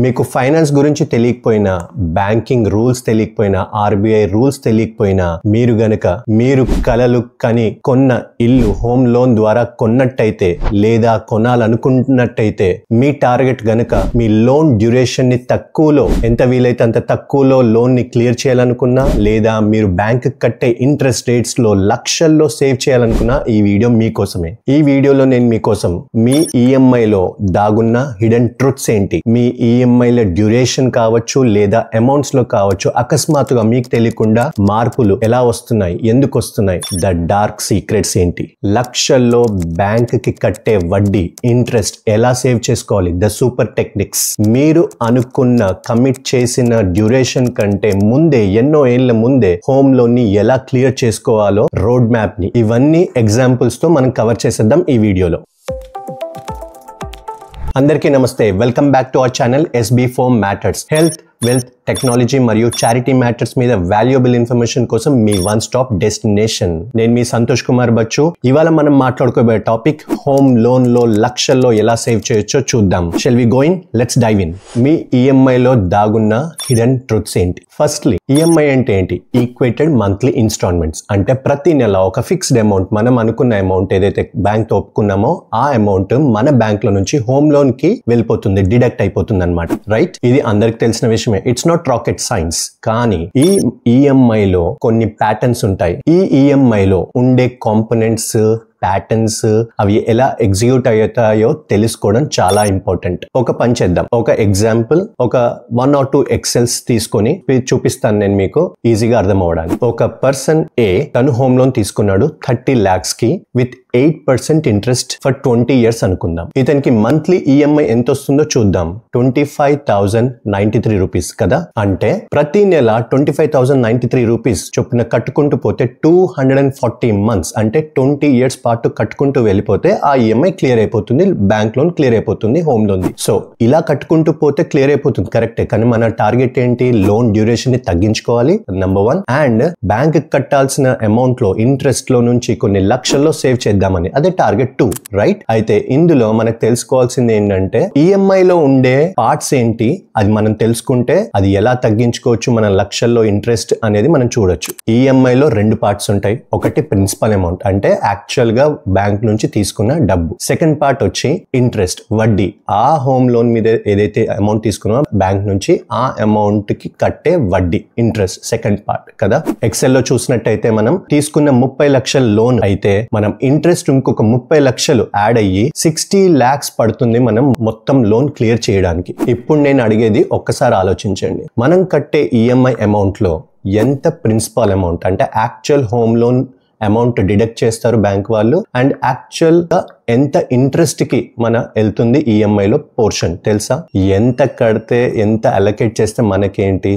మీకు ఫైనాన్స్ గురించి తెలియకపోయినా, బ్యాంకింగ్ రూల్స్ తెలియకపోయినా, ఆర్బీఐ రూల్స్ తెలియకపోయినా మీరు గనక మీరు కలలు కని కొన్న ఇల్లు హోమ్ లోన్ ద్వారా కొన్నట్టయితే లేదా కొనాలనుకుంటున్నట్టయితే మీ టార్గెట్ గనక మీ లోన్ డ్యూరేషన్ ని తక్కువలో, ఎంత వీలైతే అంత తక్కువలో లోన్ ని క్లియర్ చేయాలనుకున్నా, లేదా మీరు బ్యాంక్ కట్టే ఇంట్రెస్ట్ రేట్స్ లో లక్షల్లో సేవ్ చేయాలనుకున్నా ఈ వీడియో మీకోసమే. ఈ వీడియోలో నేను మీకోసం మీ ఈఎంఐ లో దాగున్న హిడెన్ ట్రూత్స్ ఏంటి, మీ ఈఎంఐ లో డ్యూరేషన్ కావచ్చు లేదా అమౌంట్స్ లో కావచ్చు అకస్మాత్తుగా మీకు తెలియకుండా మార్పులు ఎలా వస్తున్నాయి, ఎందుకు వస్తున్నాయి, ద డార్క్ సీక్రెట్స్ ఏంటి, లక్షల్లో బ్యాంక్ కి కట్టే వడ్డీ ఇంట్రెస్ట్ ఎలా సేవ్ చేసుకోవాలి, ద సూపర్ టెక్నిక్స్, మీరు అనుకున్న కమిట్ చేసిన డ్యూరేషన్ కంటే ముందే ఎన్నో ఏళ్ల ముందే హోమ్ లోన్ ని ఎలా క్లియర్ చేసుకోవాలో రోడ్ మ్యాప్ ని, ఇవన్నీ ఎగ్జాంపుల్స్ తో మనం కవర్ చేసేద్దాం ఈ వీడియోలో. అందరికీ నమస్తే, welcome back to our channel SB4 matters. Health, wealth, technology మరియు చారిటీ మ్యాటర్స్ మీద వాల్యుయబుల్ ఇన్ఫర్మేషన్ కోసం మీ వన్ స్టాప్ డెస్టినేషన్. నేను మీ సంతోష్ కుమార్ బచ్చు. ఇవాళ మనం మాట్లాడుకోబోయే టాపిక్ హోమ్ లోన్ లో లక్షల్లో ఎలా సేవ్ చేయొచ్చో చూద్దాం. Shall we going? Let's dive in. మీ ఈఎంఐ లో దాగున్న హిడెన్ ట్రూత్స్ ఏంటి? ఫస్ట్లీ, ఈఎంఐ అంటే ఏంటి? Equated monthly installments. అంటే ప్రతి నెల ఒక ఫిక్స్డ్ అమౌంట్, మనం అనుకున్న అమౌంట్ ఏదైతే బ్యాంక్ తో ఒప్పుకున్నామో ఆ అమౌంట్ మన బ్యాంక్ లో నుంచి హోమ్ లోన్ కి వెళ్ళిపోతుంది, డిడక్ట్ అయిపోతుంది అన్నమాట. రైట్? ఇది అందరికి తెలిసిన విషయమే. It's not rocket science. కానీ ఈ ఈఎంఐ లో కొన్ని ప్యాటర్న్స్ ఉంటాయి. ఈ ఈఎంఐ లో ఉండే కాంపోనెంట్స్, ప్యాటర్న్స్, అవి ఎలా ఎగ్జిక్యూట్ అవుతాయో తెలుసుకోవడం చాలా ఇంపార్టెంట్. ఒక పని చేద్దాం. ఒక ఎగ్జాంపుల్, ఒక 1 or 2 ఎక్సెల్స్ తీసుకొని చూపిస్తాను నేను మీకు ఈజీగా అర్థం అవ్వడానికి. ఒక పర్సన్ ఏ తను హోమ్ లోన్ తీసుకున్నాడు 30 lakhs కి విత్ 8% ఇంట్రెస్ట్ ఫర్ 20 years అనుకుందాం. ఇతనికి మంత్లీ ఈఎంఐ ఎంత వస్తుందో చూద్దాం. 25,093 రూపీస్ కదా. అంటే ప్రతి నెల 25,093 రూపీస్ చొప్పున కట్టుకుంటూ పోతే 240 months అంటే 20 years పాటు కట్టుకుంటూ వెళ్ళిపోతే ఆ ఈఎంఐ క్లియర్ అయిపోతుంది, బ్యాంక్ లోన్ క్లియర్ అయిపోతుంది, హోమ్ లోన్. సో ఇలా కట్టుకుంటూ పోతే క్లియర్ అయిపోతుంది, కరెక్టే. కానీ మన టార్గెట్ ఏంటి? లోన్ డ్యూరేషన్ ని తగ్గించుకోవాలి, నెంబర్ 1. అండ్ బ్యాంక్ కట్టాల్సిన అమౌంట్ లో ఇంట్రెస్ట్ లో నుంచి కొన్ని లక్షల్లో సేవ్ చేద్దామని, అదే టార్గెట్ 2. రైట్? అయితే ఇందులో మనకు తెలుసుకోవాల్సింది ఏంటంటే ఈఎంఐ లో ఉండే పార్ట్స్ ఏంటి, అది మనం తెలుసుకుంటే అది ఎలా తగ్గించుకోవచ్చు మన లక్షల్లో ఇంట్రెస్ట్ అనేది మనం చూడొచ్చు. ఈఎంఐ లో 2 పార్ట్స్ ఉంటాయి. ఒకటి ప్రిన్సిపల్ అమౌంట్, అంటే యాక్చువల్ గా బ్యాంక్ నుంచి తీసుకున్న డబ్బు. సెకండ్ పార్ట్ వచ్చి ఇంట్రెస్ట్, వడ్డీ. ఆ హోమ్ లోన్ మీద ఏదైతే అమౌంట్ తీసుకున్నామో బ్యాంక్ నుంచి ఆ అమౌంట్ కి కట్టే వడ్డీ, ఇంట్రెస్ట్, సెకండ్ పార్ట్ కదా. ఎక్సెల్ లో చూసినట్టయితే మనం తీసుకున్న 30 లక్షల లోన్ అయితే మనం ఇంట్రెస్ట్ ఇంకొక 30 లక్షలు యాడ్ అయ్యి 60 lakhs పడుతుంది మనం మొత్తం లోన్ క్లియర్ చేయడానికి. ఇప్పుడు నేను అడిగేది ఒక్కసారి ఆలోచించండి. మనం కట్టే ఈఎంఐ అమౌంట్ లో ఎంత ప్రిన్సిపల్ అమౌంట్, అంటే actual home loan amount deduct చేస్తారు బ్యాంక్ వాళ్ళు, అండ్ యాక్చువల్ గా ఎంత ఇంట్రెస్ట్ కి మన వెళ్తుంది ఈఎంఐ లో పోర్షన్ తెలుసా? ఎంత కడితే, ఎంత అలొకేట్ చేస్తే మనకేంటి,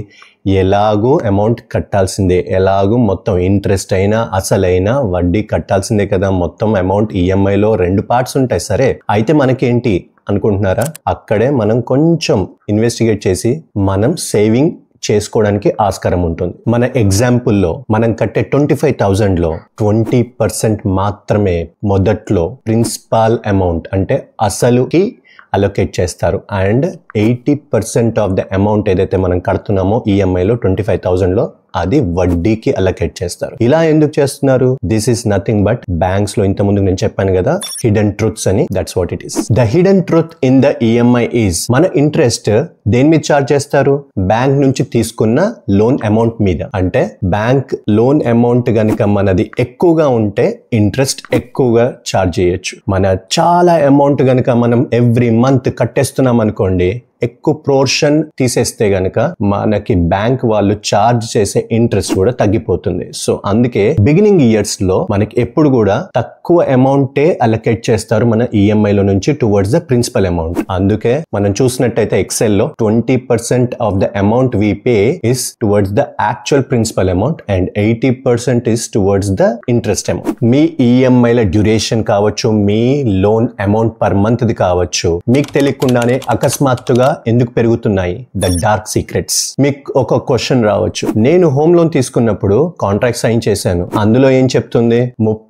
ఎలాగూ అమౌంట్ కట్టాల్సిందే, ఎలాగూ మొత్తం ఇంట్రెస్ట్ అయినా అసలైనా వడ్డీ కట్టాల్సిందే కదా. మొత్తం అమౌంట్ ఈఎంఐ లో 2 పార్ట్స్ ఉంటాయి. సరే, అయితే మనకేంటి అనుకుంటున్నారా? అక్కడే మనం కొంచెం ఇన్వెస్టిగేట్ చేసి మనం సేవింగ్ చేసుకోవడానికి ఆస్కారం ఉంటుంది. మన ఎగ్జాంపుల్లో మనం కట్టే 25,000 లో 20% మాత్రమే మొదట్లో ప్రిన్సిపల్ అమౌంట్ అంటే అసలుకి అలొకేట్ చేస్తారు. అండ్ 80% ఆఫ్ ద అమౌంట్ ఏదైతే మనం కడుతున్నామో ఈఎంఐలో 25,000 లో అది వడ్డీకి అలొకేట్ చేస్తారు. ఇలా ఎందుకు చేస్తున్నారు? This is nothing but banks లో ఇంత ముందు నేను చెప్పాను కదా హిడెన్ ట్రూత్స్ అని. That's what it is. The hidden truth in the EMI is, మన ఇంట్రెస్ట్ దేని మీద చార్జ్ చేస్తారు? బ్యాంక్ నుంచి తీసుకున్న లోన్ అమౌంట్ మీద. అంటే బ్యాంక్ లోన్ అమౌంట్ గనుక మనది ఎక్కువగా ఉంటే ఇంట్రెస్ట్ ఎక్కువగా చార్జ్ చేయొచ్చు. మన చాలా అమౌంట్ గనుక మనం ఎవ్రీ మంత్ కట్టేస్తున్నాం అనుకోండి, ఎక్కువ పోర్షన్ తీసేస్తే గనక మనకి బ్యాంక్ వాళ్ళు చార్జ్ చేసే ఇంట్రెస్ట్ కూడా తగ్గిపోతుంది. సో అందుకే బిగినింగ్ ఇయర్స్ లో మనకి ఎప్పుడు కూడా తక్కువ అమౌంటే అలొకేట్ చేస్తారు మన ఈఎంఐ లో నుంచి టువర్డ్స్ ద ప్రిన్సిపల్ అమౌంట్. అందుకే మనం చూసినట్టయితే ఎక్సెల్ లో 20% of the amount we pay is towards the actual principal amount and 80% is towards the interest amount. మీ ఈఎంఐ ల డ్యూరేషన్ కావచ్చు, మీ లోన్ అమౌంట్ పర్ మంత్ ది కావచ్చు, మీకు తెలియకుండానే అకస్మాత్తుగా ఎందుకు పెరుగుతున్నాయి? The dark secrets. మీకు ఒక క్వశ్చన్ రావచ్చు, నేను హోమ్ లోన్ తీసుకున్నప్పుడు కాంట్రాక్ట్ సైన్ చేశాను, అందులో ఏం చెప్తుంది?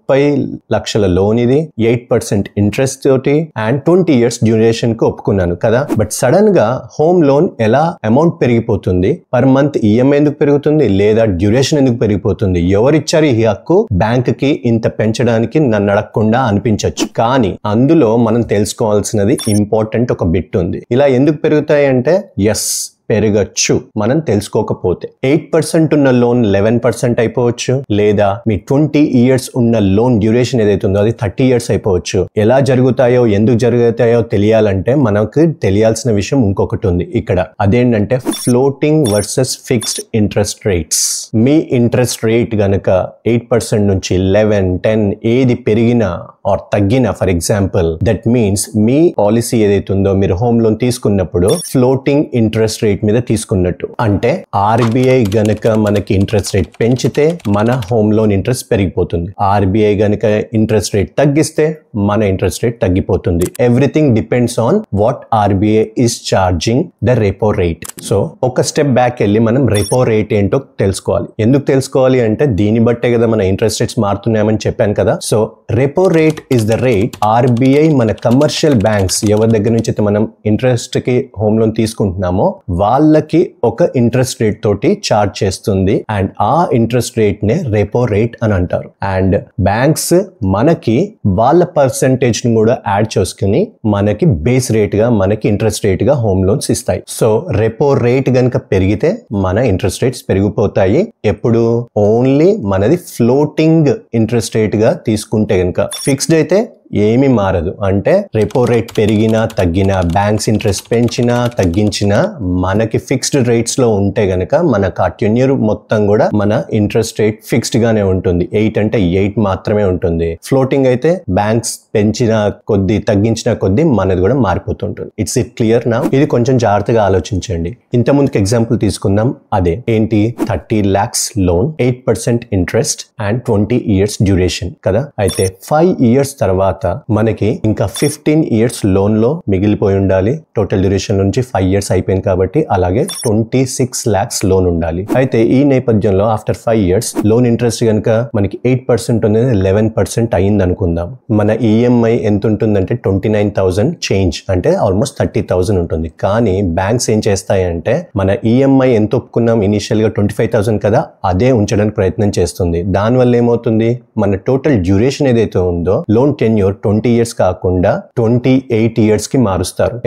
30 లక్షల లోన్ ఇది, 8% ఇంట్రెస్ట్ తోటి అండ్ 20 years డ్యూరేషన్ కి ఒప్పుకున్నాను కదా. బట్ సడన్ గా హోమ్ లోన్ ఎలా అమౌంట్ పెరిగిపోతుంది, పర్ మంత్ ఈఎంఐ ఎందుకు పెరుగుతుంది, లేదా డ్యూరేషన్ ఎందుకు పెరిగిపోతుంది, ఎవరిచ్చారు ఈ హక్కు బ్యాంక్ కి ఇంత పెంచడానికి నన్ను అడగకుండా అనిపించవచ్చు. కానీ అందులో మనం తెలుసుకోవాల్సినది ఇంపార్టెంట్ ఒక బిట్ ఉంది. ఇలా ఎందుకు పెరుగుతాయి అంటే ఎస్ పెరగచ్చు మనం తెలుసుకోకపోతే. 8% ఉన్న లోన్ 11% అయిపోవచ్చు, లేదా మీ 20 years ఉన్న లోన్ డ్యూరేషన్ ఏదైతే ఉందో అది 30 years అయిపోవచ్చు. ఎలా జరుగుతాయో ఎందుకు జరుగుతాయో తెలియాలంటే మనకు తెలియాల్సిన విషయం ఇంకొకటి ఉంది ఇక్కడ. అదేంటంటే floating versus fixed interest rates. మీ ఇంట్రెస్ట్ రేట్ గనక 8% నుంచి 11, 10 ఏది పెరిగినా ఆర్ తగ్గినా, ఫర్ ఎగ్జాంపుల్ దట్ మీన్స్ మీ పాలసీ ఏదైతే ఉందో మీరు హోమ్ లోన్ తీసుకున్నప్పుడు ఫ్లోటింగ్ ఇంట్రెస్ట్ రేట్ మీద తీసుకున్నట్టు. అంటే ఆర్బీఐ గనక మనకి ఇంట్రెస్ట్ రేట్ పెంచితే మన హోమ్ లోన్ ఇంట్రెస్ట్ పెరిగిపోతుంది. ఆర్బీఐ గనక ఇంట్రెస్ట్ రేట్ తగ్గిస్తే మన ఇంట్రెస్ట్ రేట్ తగ్గిపోతుంది. Everything depends on what RBI is charging the repo rate. So ఒక స్టెప్ బ్యాక్ వెళ్ళి మనం రెపో రేట్ ఏంటో తెలుసుకోవాలి. ఎందుకు తెలుసుకోవాలి అంటే దీన్ని బట్టే కదా మన ఇంట్రెస్ట్ రేట్స్ మారుతున్నాయని చెప్పాను కదా. So repo rate is the rate RBI మన కమర్షియల్ బ్యాంక్స్ ఎవరి దగ్గర నుంచి అయితే మనం ఇంట్రెస్ట్ కి హోమ్ లోన్ తీసుకుంటున్నామో వాళ్ళకి ఒక ఇంట్రెస్ట్ రేట్ తోటి చార్జ్ చేస్తుంది. అండ్ ఆ ఇంట్రెస్ట్ రేట్ నే రెపో రేట్ అని అంటారు. అండ్ బ్యాంక్స్ మనకి వాళ్ళ పర్సెంటేజ్ ని కూడా యాడ్ చేసుకుని మనకి బేస్ రేట్ గా మనకి ఇంట్రెస్ట్ రేట్ గా హోమ్ లోన్స్ ఇస్తాయి. సో రెపో రేట్ గనక పెరిగితే మన ఇంట్రెస్ట్ రేట్స్ పెరిగిపోతాయి. ఎప్పుడు ఓన్లీ మనది ఫ్లోటింగ్ ఇంట్రెస్ట్ రేట్ గా తీసుకుంటే గనక, ఫిక్స్డ్ అయితే ఏమీ మారదు. అంటే రెపో రేట్ పెరిగినా తగ్గినా, బ్యాంక్స్ ఇంట్రెస్ట్ పెంచినా తగ్గించినా మనకి ఫిక్స్డ్ రేట్స్ లో ఉంటే గనక మనకు ఆ టెన్యూర్ మొత్తం కూడా మన ఇంట్రెస్ట్ రేట్ ఫిక్స్డ్ గానే ఉంటుంది. 8 అంటే 8 మాత్రమే ఉంటుంది. ఫ్లోటింగ్ అయితే బ్యాంక్స్ పెంచిన కొద్ది తగ్గించిన కొద్ది మనది కూడా మారిపోతుంటుంది. ఇట్స్ ఇట్ క్లియర్ నా? ఇది కొంచెం జాగ్రత్తగా ఆలోచించండి. ఇంత ముందుకు ఎగ్జాంపుల్ తీసుకుందాం. అదే ఏంటి, 30 lakhs loan, 8% interest and 20 years duration కదా. అయితే 5 years తర్వాత మనకి ఇంకా 15 years లోన్ లో మిగిలిపోయి ఉండాలి. టోటల్ డ్యూరేషన్ నుంచి 5 years అయిపోయింది కాబట్టి అలాగే 26 lakhs లోన్ ఉండాలి. అయితే ఈ నేపథ్యంలో ఆఫ్టర్ 5 years లోన్ ఇంట్రెస్ట్ కనుక మనకి 8% అనేది 11% అయింది అనుకుందాం. మన ఈఎంఐ ఎంత ఉంటుందంటే 29,000 చేంజ్, అంటే ఆల్మోస్ట్ 30,000 ఉంటుంది. కానీ బ్యాంక్స్ ఏం చేస్తాయంటే మన ఈఎంఐ ఎంత ఒప్పుకున్నాం ఇనిషియల్ గా 25,000 కదా, అదే ఉంచడానికి ప్రయత్నం చేస్తుంది. దానివల్ల ఏమవుతుంది, మన టోటల్ డ్యూరేషన్ ఏదైతే ఉందో లోన్ టెన్యూర్ 20 years కాకుండా 28 years కి మారుస్తారు.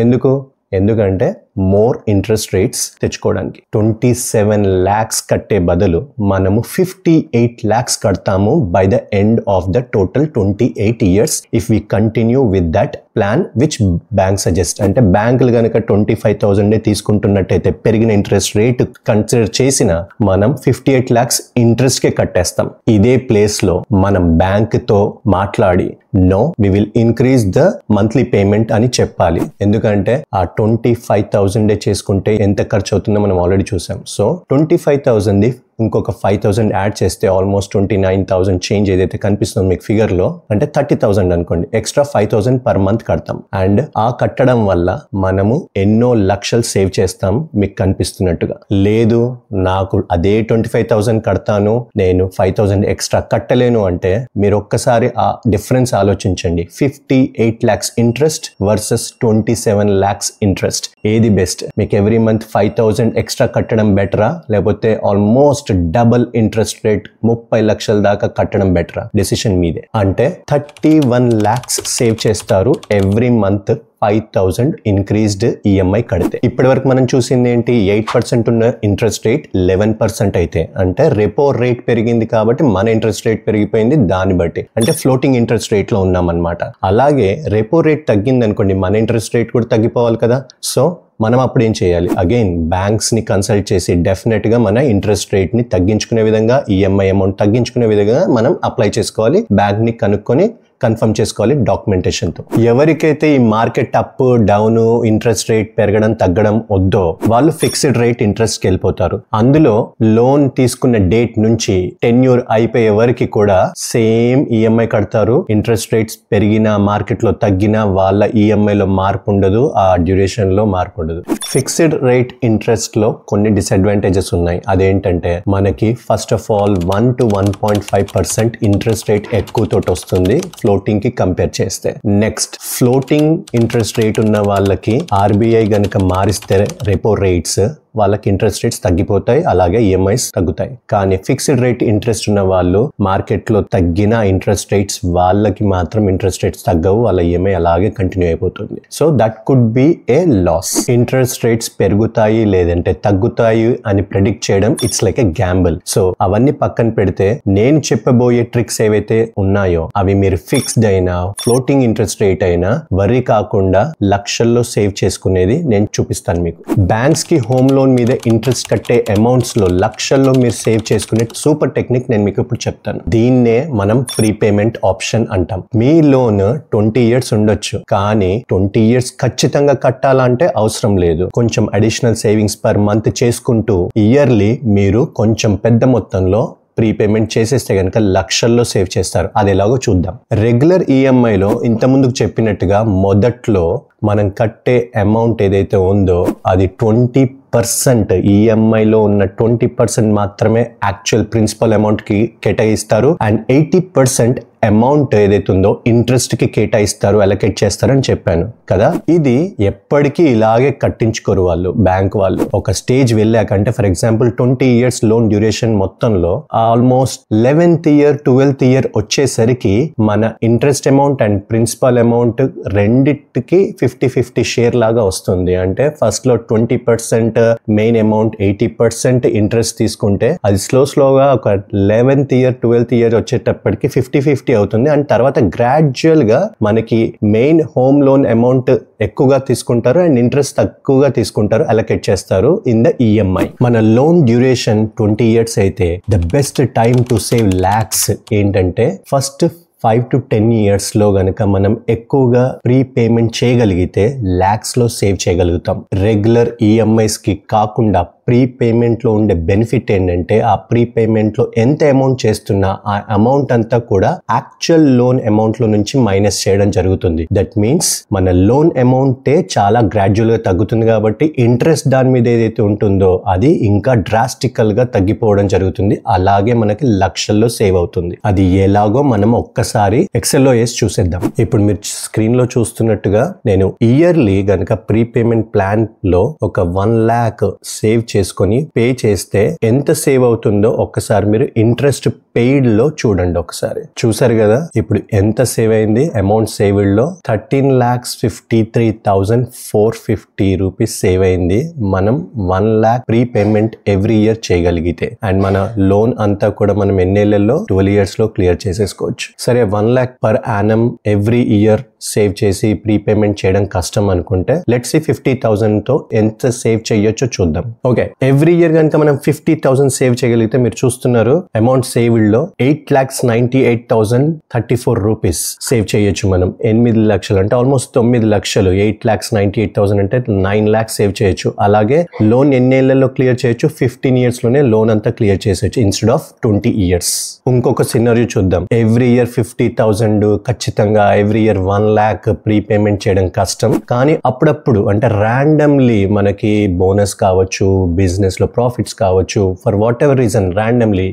ఎందుకంటే మోర్ ఇంట్రెస్ట్ రేట్స్ తెచ్చుకోవడానికి. 27 lakhs కట్టే బదులు మనము 58 lakhs కడతాము by the end of the total 28 years if we continue with that plan which bank suggest. అంటే బ్యాంకులు కనుక 25,000 తీసుకుంటున్నట్టయితే పెరిగిన ఇంట్రెస్ట్ రేట్ కన్సిడర్ చేసిన మనం 58 lakhs ఇంట్రెస్ట్ కే కట్టేస్తాం. ఇదే ప్లేస్ లో మనం బ్యాంక్ తో మాట్లాడి no we will increase the monthly payment అని చెప్పాలి. ఎందుకంటే ఆ 25,000 చేసుకుంటే ఎంత ఖర్చు అవుతుందో మనం ఆల్రెడీ చూసాం. సో 25,000 ఇంకొక 5,000 యాడ్ చేస్తే ఆల్మోస్ట్ 29,000 చేంజ్ ఏదైతే కనిపిస్తుందో మీకు ఫిగర్ లో, అంటే 30,000 అనుకోండి, ఎక్స్ట్రా 5,000 పర్ మంత్ కడతాం. అండ్ ఆ కట్టడం వల్ల మనము ఎన్నో లక్షలు సేవ్ చేస్తాం మీకు కనిపిస్తున్నట్టుగా. లేదు నాకు అదే 25,000 కడతాను, నేను 5,000 ఎక్స్ట్రా కట్టలేను అంటే మీరు ఒక్కసారి ఆ డిఫరెన్స్ ఆలోచించండి. 58 lakhs interest versus 27 lakhs interest, ఏది బెస్ట్? మీకు ఎవ్రీ మంత్ 5,000 ఎక్స్ట్రా కట్టడం బెటరా, లేకపోతే ఆల్మోస్ట్ డబుల్ ఇంట్రెస్ట్ రేట్ 30 లక్షల దాకా కట్టడం బెటరా? డెసిషన్ మీదే. అంటే 31 lakhs సేవ్ చేస్తారు ఎవ్రీ మంత్ 5,000 ఇంక్రీజ్డ్ ఈఎంఐ కడితే. ఇప్పటి వరకు మనం చూసింది ఏంటి, 8% ఉన్న ఇంట్రెస్ట్ రేట్ 11% అయితే, అంటే రెపో రేట్ పెరిగింది కాబట్టి మన ఇంట్రెస్ట్ రేట్ పెరిగిపోయింది. దాన్ని బట్టి అంటే ఫ్లోటింగ్ ఇంట్రెస్ట్ రేట్ లో ఉన్నామన్నమాట. అలాగే రెపో రేట్ తగ్గింది అనుకోండి, మన ఇంట్రెస్ట్ రేట్ కూడా తగ్గిపోవాలి కదా. సో మనం అప్పుడు ఏం చేయాలి, అగైన్ బ్యాంక్స్ ని కన్సల్ట్ చేసి డెఫినెట్ గా మన ఇంట్రెస్ట్ రేట్ ని తగ్గించుకునే విధంగా, ఈఎంఐ అమౌంట్ తగ్గించుకునే విధంగా మనం అప్లై చేసుకోవాలి. బ్యాంక్ ని కనుక్కొని కన్ఫర్మ్ చేసుకోవాలి డాక్యుమెంటేషన్ తో. ఎవరికైతే ఈ market up down interest rate పెరగడం తగ్గడం వద్దో వాళ్ళు ఫిక్స్డ్ రేట్ ఇంట్రెస్ట్ కి వెళ్ళిపోతారు. అందులో లోన్ తీసుకున్న డేట్ నుంచి టెన్యూర్ అయిపోయే వరకు కూడా సేమ్ ఈఎంఐ కడతారు. ఇంట్రెస్ట్ రేట్స్ పెరిగినా మార్కెట్ లో తగ్గినా వాళ్ళ ఈఎంఐ లో మార్పు ఉండదు, ఆ డ్యూరేషన్ లో మార్పు ఉండదు. ఫిక్స్డ్ రేట్ ఇంట్రెస్ట్ లో కొన్ని డిసడ్వాంటేజెస్ ఉన్నాయి. అదేంటంటే మనకి first of all 1 to 1.5% interest rate ఎక్కువ తోటి వస్తుంది ఫ్లోటింగ్ కి కంపేర్ చేస్తే. నెక్స్ట్ ఫ్లోటింగ్ ఇంట్రెస్ట్ రేట్ ఉన్న వాళ్ళకి ఆర్బీఐ గనుక మారిస్తే రెపో రేట్స్ వాళ్ళకి ఇంట్రెస్ట్ రేట్స్ తగ్గిపోతాయి, అలాగే ఈఎంఐస్ తగ్గుతాయి. కానీ ఫిక్స్డ్ రేట్ ఇంట్రెస్ట్ ఉన్న వాళ్ళు మార్కెట్ లో తగ్గిన ఇంట్రెస్ట్ రేట్స్ వాళ్ళకి మాత్రం ఇంట్రెస్ట్ రేట్స్ తగ్గవు, వాళ్ళ ఈఎంఐ అలాగే కంటిన్యూ అయిపోతుంది. So that could be a loss. Interest rates పెరుగుతాయి లేదంటే తగ్గుతాయి అని ప్రెడిక్ట్ చేయడం it's like a gamble. So అవన్నీ పక్కన పెడితే నేను చెప్పబోయే ట్రిక్స్ ఏవైతే ఉన్నాయో అవి మీరు ఫిక్స్డ్ అయినా ఫ్లోటింగ్ ఇంట్రెస్ట్ రేట్ అయినా వరీ కాకుండా లక్షల్లో సేవ్ చేసుకునేది నేను చూపిస్తాను మీకు. బ్యాంక్స్ కి హోమ్ లోన్ మీద ఇంట్రెస్ట్ కట్టే అమౌంట్స్ లో లక్షల్లో మీరు సేవ్ చేసుకునే సూపర్ టెక్నిక్ నేను మీకు ఇప్పుడు చెప్తాను. దీన్నే మనం ప్రీపేమెంట్ ఆప్షన్ అంటాం. మీ లోన్ 20 years ఉండొచ్చు, కానీ 20 years ఖచ్చితంగా కట్టాలంటే అవసరం లేదు. కొంచెం అడిషనల్ సేవింగ్స్ పర్ మంత్ చేసుకుంటూ ఇయర్లీ మీరు కొంచెం పెద్ద మొత్తంలో ప్రీపేమెంట్ చేసేస్తే కనుక లక్షల్లో సేవ్ చేస్తారు. అది ఎలాగో చూద్దాం. రెగ్యులర్ ఈఎంఐలో ఇంత ముందుకు చెప్పినట్టుగా మొదట్లో మనం కట్టే అమౌంట్ ఏదైతే ఉందో అది 20% ఈఎంఐలో ఉన్న 20% మాత్రమే యాక్చువల్ ప్రిన్సిపల్ అమౌంట్ కి కేటాయిస్తారు, అండ్ 80% అమౌంట్ ఏదైతే ఉందో ఇంట్రెస్ట్ కి కేటాయిస్తారు, అలొకేట్ చేస్తారని చెప్పాను కదా. ఇది ఎప్పటికీ ఇలాగే కట్టించుకోరు వాళ్ళు, బ్యాంక్ వాళ్ళు. ఒక స్టేజ్ వెళ్ళాక అంటే for example 20 years loan duration మొత్తంలో almost 11th year 12th year వచ్చేసరికి మన interest amount and principal amount రెండిటికి 50-50 షేర్ లాగా వస్తుంది. అంటే ఫస్ట్ లో 20% మెయిన్ అమౌంట్ 80% ఇంట్రెస్ట్ తీసుకుంటే అది స్లోగా ఒక 11th year 12th year వచ్చేటప్పటికి 50-50 అవుతుంది. అండ్ తర్వాత గ్రాడ్యువల్ గా మనకి మెయిన్ హోమ్ లోన్ అమౌంట్ ఎక్కువగా తీసుకుంటారు అండ్ ఇంట్రెస్ట్ తక్కువగా తీసుకుంటారు, అలొకేట్ చేస్తారు ఇన్ ద ఈఎంఐ. మన లోన్ డ్యూరేషన్ 20 years అయితే the best time to save lakhs ఏంటంటే ఫస్ట్ 5 to 10 years లో గనక మనం ఎక్కువగా ప్రీపేమెంట్ చేయగలిగితే లాక్స్ లో సేవ్ చేయగలుగుతాం. రెగ్యులర్ ఈఎంఐస్ కి కాకుండా ప్రీపేమెంట్ లో ఉండే బెనిఫిట్ ఏంటంటే ఆ ప్రీపేమెంట్ లో ఎంత అమౌంట్ చేస్తున్నా ఆ అమౌంట్ అంతా కూడా యాక్చువల్ లోన్ అమౌంట్ లో నుంచి మైనస్ చేయడం జరుగుతుంది. దట్ మీన్స్ మన లోన్ అమౌంటే చాలా గ్రాడ్యువల్ గా తగ్గుతుంది కాబట్టి ఇంట్రెస్ట్ దాని మీద ఏదైతే ఉంటుందో అది ఇంకా డ్రాస్టికల్ గా తగ్గిపోవడం జరుగుతుంది. అలాగే మనకి లక్షల్లో సేవ్ అవుతుంది. అది ఎలాగో మనం ఒక్కసారి ఎక్సెల్ లో వేసి చూసేద్దాం. ఇప్పుడు మీరు స్క్రీన్ లో చూస్తున్నట్టుగా నేను ఇయర్లీ గనక ప్రీపేమెంట్ ప్లాన్ లో ఒక 1 lakh సేవ్ చేసుకొని పే చేస్తే ఎంత సేవ్ అవుతుందో ఒక్కసారి మీరు ఇంట్రెస్ట్ పెయిడ్ లో చూడండి. ఒకసారి చూసారు కదా ఇప్పుడు ఎంత సేవ్ అయింది. అమౌంట్ సేవ్డ్ లో 13,53,450 రూపీస్ సేవ్ అయింది. మనం 1 lakh ప్రీపేమెంట్ ఎవ్రీ ఇయర్ చేయగలిగితే అండ్ మన లోన్ అంతా కూడా మనం ఎన్నేళ్లలో 12 years లో క్లియర్ చేసేసుకోవచ్చు. సరే 1 lakh per annum every year save చేసి ప్రీపేమెంట్ చేయడం కష్టం అనుకుంటే లెట్స్ సే 50,000 తో ఎంత సేవ్ చేయొచ్చో చూద్దాం. ఓకే, ఎవ్రీ ఇయర్ కనుక మనం 50,000 సేవ్ చేయగలిగితే మీరు చూస్తున్నారు అమౌంట్ సేవ్డ్ లో 8,98,034 రూపీస్ సేవ్ చేయొచ్చు. మనం 8 లక్షలు అంటే ఆల్మోస్ట్ 9 లక్షలు. 8,98,000 అంటే 9 lakhs సేవ్ చేయొచ్చు. అలాగే లోన్ ఎన్నేళ్లలో క్లియర్ చేయొచ్చు? 15 years లోనే లోన్ అంతా క్లియర్ చేసేయచ్చు ఇన్స్టెడ్ ఆఫ్ 20 years. ఇంకొక సినారియో చూద్దాం. ఎవ్రీ ఇయర్ 50,000 ఖచ్చితంగా ఎవ్రీ ఇయర్ 1 lakh ప్రీపేమెంట్ చేయడం కష్టం. కానీ అప్పుడప్పుడు అంటే ర్యాండమ్లీ మనకి బోనస్ కావచ్చు, బిజినెస్ లో ప్రాఫిట్స్ కావచ్చు, for what ever reason randomly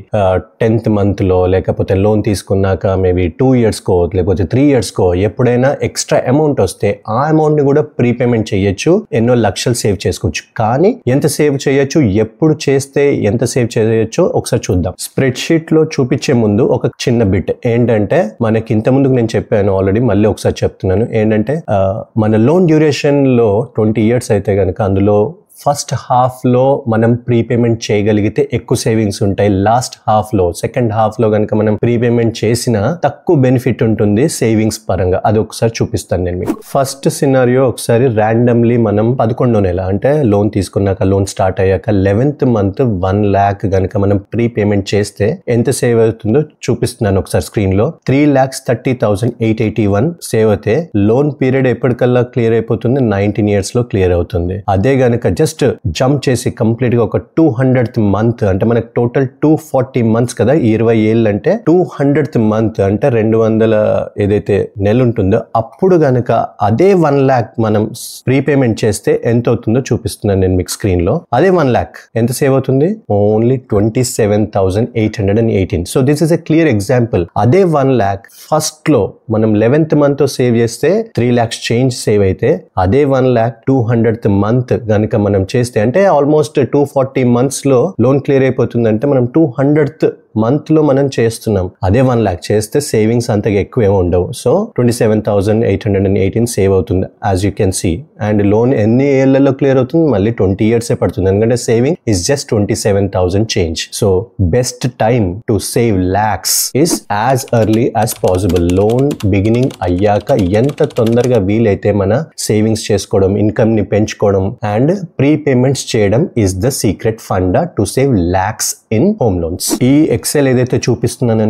10th month లో లేకపోతే లోన్ తీసుకున్నాక మేబీ 2 years కో లేకపోతే 3 years కో ఎప్పుడైనా ఎక్స్ట్రా అమౌంట్ వస్తే ఆ అమౌంట్ ని కూడా ప్రీపేమెంట్ చేయొచ్చు. ఎన్నో లక్షలు సేవ్ చేసుకోవచ్చు. కానీ ఎంత సేవ్ చేయొచ్చు, ఎప్పుడు చేస్తే ఎంత సేవ్ చేయొచ్చో ఒకసారి చూద్దాం. స్ప్రెడ్ షీట్ లో చూపించే ముందు ఒక చిన్న బిట్ ఏంటంటే మనకి ఇంత ముందుకు నేను చెప్పాను ఆల్రెడీ, మళ్ళీ ఒకసారి చెప్తున్నాను. ఏంటంటే మన లోన్ డ్యూరేషన్ లో 20 years అయితే కనుక అందులో ఫస్ట్ హాఫ్ లో మనం ప్రీపేమెంట్ చేయగలిగితే ఎక్కువ సేవింగ్స్ ఉంటాయి. లాస్ట్ హాఫ్ లో, సెకండ్ హాఫ్ లో కనుక మనం ప్రీపేమెంట్ చేసినా తక్కువ బెనిఫిట్ ఉంటుంది సేవింగ్స్ పరంగా. అది ఒకసారి చూపిస్తాను నేను మీకు. ఫస్ట్ సినారియో ఒకసారి ర్యాండమ్లీ మనం 11వ నెల అంటే లోన్ తీసుకున్నాక, లోన్ స్టార్ట్ అయ్యాక 11th మంత్ 1 lakh గనక మనం ప్రీపేమెంట్ చేస్తే ఎంత సేవ్ అవుతుందో చూపిస్తున్నాను ఒకసారి స్క్రీన్ లో. 3,30,881 సేవ్ అయితే లోన్ పీరియడ్ ఎప్పటికల్లా క్లియర్ అయిపోతుంది, 19 years లో క్లియర్ అవుతుంది. అదే గనక జస్ట్ జంప్ చేసి కంప్లీట్ గా ఒక 200th మంత్ అంటే మనకు టోటల్ 240 months కదా, 20 ఏళ్ళు అంటే 200th మంత్ అంటే 200 ఏదైతే నెల ఉంటుందో అప్పుడు గనక అదే 1 lakh మనం ప్రీపేమెంట్ చేస్తే ఎంత అవుతుందో చూపిస్తున్నాను నేను మీకు స్క్రీన్ లో. అదే 1 lakh ఎంత సేవ్ అవుతుంది? Only 27,818. So this is a clear example. అదే 1 lakh ఫస్ట్ లో మనం 11th మంత్ సేవ్ చేస్తే 3 lakhs చేంజ్ సేవ్ అయితే, అదే 1 lakh 200th మంత్ గనక మనం చేస్తే అంటే ఆల్మోస్ట్ 240 months లో లోన్ క్లియర్ అయిపోతుంది. అంటే మనం 200th మంత్ లో మనం చేస్తున్నాం. అదే 1 lakh చేస్తే సేవింగ్స్ అంతగా ఎక్కువ ఏమి ఉండవు. సో 27,818 సేవ్ అవుతుంది as you can see. And loan ఎన్ని ఏళ్లలో క్లియర్ అవుతుంది? మళ్ళీ 20 years పడుతుంది. ఎందుకంటే saving is just 27,000 change. So best time to save lakhs is as early as possible. Loan beginning అయ్యాక ఎంత తొందరగా వీలైతే మన సేవింగ్స్ చేసుకోవడం, ఇన్కమ్ ని పెంచుకోవడం అండ్ ప్రీపేమెంట్స్ చేయడం is the secret funda to save lakhs in home loans. ఈ ఎక్సెల్ ఏదైతే చూపిస్తున్నానో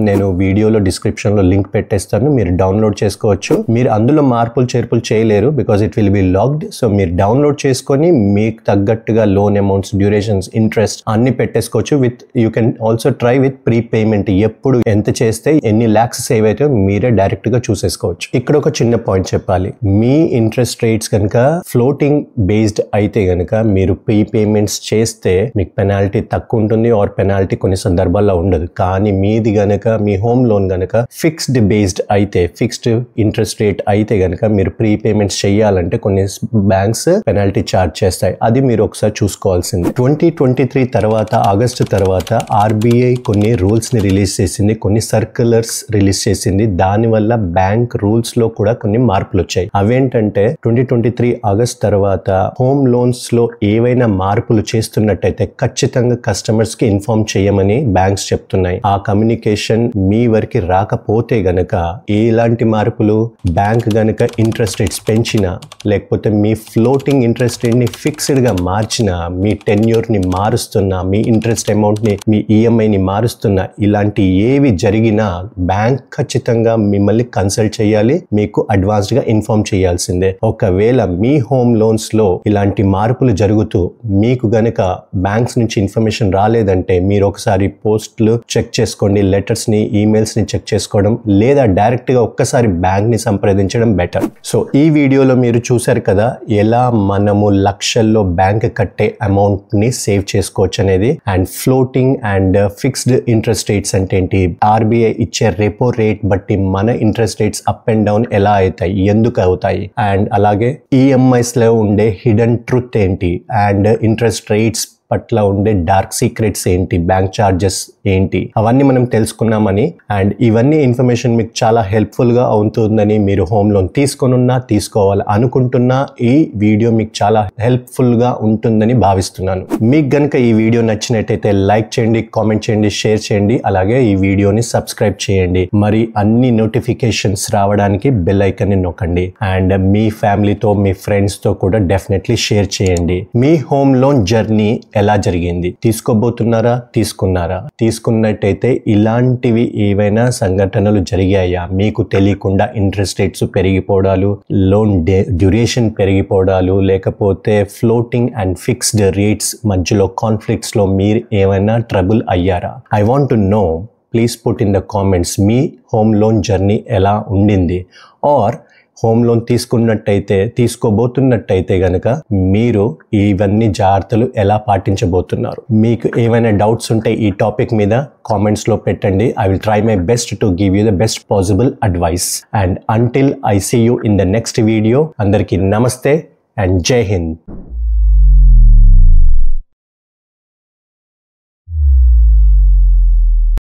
నేను వీడియోలో డిస్క్రిప్షన్ లో లింక్ పెట్టేస్తాను, మీరు డౌన్లోడ్ చేసుకోవచ్చు. మీరు అందులో మార్పులు చేర్పులు చేయలేరు because it will be locked. So మీరు డౌన్లోడ్ చేసుకొని మీకు తగ్గట్టుగా లోన్ అమౌంట్స్, డ్యూరేషన్స్, ఇంట్రెస్ట్ అన్ని పెట్టేసుకోవచ్చు. With you can also try with prepayment. ఎప్పుడు ఎంత చేస్తే ఎన్ని లాక్స్ సేవ్ అయితే మీరే డైరెక్ట్ గా చూసేసుకోవచ్చు. ఇక్కడ ఒక చిన్న పాయింట్ చెప్పాలి. మీ ఇంట్రెస్ట్ రేట్స్ కనుక ఫ్లోటింగ్ బేస్డ్ అయితే గనక మీరు ప్రీపేమెంట్స్ చేస్తే మీకు పెనాల్టీ తక్కువ ఉంటుంది, ఆర్ పెనాల్టీ కొన్ని సందర్భాల్లో ఉండదు. కానీ మీది గనక మీ హోమ్ లోన్ గనక ఫిక్స్డ్ బేస్డ్ అయితే, ఫిక్స్డ్ ఇంట్రెస్ట్ రేట్ అయితే గనక మీరు ప్రీపేమెంట్స్ చేయాలంటే కొన్ని బ్యాంక్స్ పెనాల్టీ ఛార్జ్ చేస్తాయి. అది మీరు ఒకసారి చూసుకోవాల్సింది. 2023 తర్వాత, ఆగస్టు తర్వాత ఆర్బీఐ కొన్ని రూల్స్ ని రిలీజ్ చేసింది, కొన్ని సర్క్యులర్స్ రిలీజ్ చేసింది. దానివల్ల బ్యాంక్ రూల్స్ లో కూడా కొన్ని మార్పులు వచ్చాయి. అవేంటంటే 2023 ఆగస్ట్ తర్వాత హోమ్ లోన్స్ లో ఏవైనా మార్పులు చేస్తున్నట్టయితే ఖచ్చితంగా కస్టమర్స్ కి ఇన్ఫార్మ్ చేయమని బ్యాంక్స్ చెప్తున్నాయి. ఆ కమ్యూనికేషన్ మీ వరకు రాకపోతే గనక ఎలాంటి మార్పులు, బ్యాంక్ గనక ఇంట్రెస్ట్ రేట్స్ పెంచినా, లేకపోతే మీ ఫ్లోటింగ్ ఇంట్రెస్ట్ రేట్ ని ఫిక్స్డ్ గా మార్చినా, మీ టెన్యూర్ ని మారుస్తున్నా, మీ ఇంట్రెస్ట్ అమౌంట్ ని, మీ ఈఎంఐ ని మారుస్తున్నా, ఇలాంటి ఏవి జరిగినా బ్యాంక్ ఖచ్చితంగా మిమ్మల్ని కన్సల్ట్ చేయాలి, మీకు అడ్వాన్స్డ్ గా ఇన్ఫార్మ్ చేయాల్సిందే. ఒకవేళ మీ హోమ్ లోన్స్ లో ఇలాంటి మార్పులు జరుగుతూ మీకు గనక బ్యాంక్స్ నుంచి ఇన్ఫర్మేషన్ రాలేదంటే మీరు ఒకసారి పోస్ట్లు చెక్ చేసుకోండి, లెటర్స్ ని, ఈమెయిల్స్ ని చెక్ చేసుకోవడం, లేదా డైరెక్ట్ గా ఒక్కసారి బ్యాంక్ ని సంప్రదించడం బెటర్. సో ఈ వీడియోలో మీరు చూసారు కదా ఎలా మనము లక్షల్లో బ్యాంక్ కట్టే అమౌంట్ ని సేవ్ చేసుకోవచ్చు అనేది. And floating and fixed interest rates అంటే ఏంటి, ఆర్బీఐ ఇచ్చే రెపో రేట్ బట్టి మన interest rates up and down ఎలా అవుతాయి, ఎందుకు అవుతాయి, అండ్ అలాగే ఈఎంఐస్ లో ఉండే హిడెన్ ట్రూత్ ఏంటి, అండ్ ఇంట్రెస్ట్ రేట్స్ పట్ల ఉండే డార్క్ సీక్రెట్స్ ఏంటి, బ్యాంక్ చార్జెస్ ఏంటి, అవన్నీ మనం తెలుసుకున్నామని. అండ్ ఇవన్నీ ఇన్ఫర్మేషన్ మీకు చాలా హెల్ప్ఫుల్ గా అవుతుందని, మీరు హోమ్ లోన్ తీసుకోనున్నా, తీసుకోవాలి అనుకుంటున్నా ఈ వీడియో మీకు చాలా హెల్ప్ఫుల్ గా ఉంటుందని భావిస్తున్నాను. మీకు గనుక ఈ వీడియో నచ్చినట్టయితే లైక్ చేయండి, కామెంట్ చేయండి, షేర్ చేయండి, అలాగే ఈ వీడియోని సబ్స్క్రైబ్ చేయండి. మరి అన్ని నోటిఫికేషన్స్ రావడానికి బెల్ ఐకాన్ ని నొక్కండి. అండ్ మీ ఫ్యామిలీతో, మీ ఫ్రెండ్స్ తో కూడా డెఫినెట్లీ షేర్ చేయండి. మీ హోమ్ లోన్ జర్నీ ఎలా జరిగింది, తీసుకోబోతున్నారా, తీసుకున్నారా, తీసుకున్నట్టయితే ఇలాంటివి ఏవైనా సంఘటనలు జరిగాయా, మీకు తెలియకుండా ఇంట్రెస్ట్ రేట్స్ పెరిగిపోవడాలు, లోన్ డ్యూరేషన్ పెరిగిపోవడాలు, లేకపోతే ఫ్లోటింగ్ అండ్ ఫిక్స్డ్ రేట్స్ మధ్యలో కాన్ఫ్లిక్ట్స్ లో మీరు ఏమైనా ట్రబుల్ అయ్యారా? I want to know. Please put in the comments me home loan journey ఎలా ఉండింది. ఆర్ హోమ్ లోన్ తీసుకోబోతున్నట్టయితే గనక మీరు ఇవన్నీ జాగ్రత్తలు ఎలా పాటించబోతున్నారు? మీకు ఏమైనా డౌట్స్ ఉంటే ఈ టాపిక్ మీద కామెంట్స్ లో పెట్టండి. I will try my best to give you the best possible advice. And until I see you in the next video, అందరికీ నమస్తే అండ్ జై హింద్.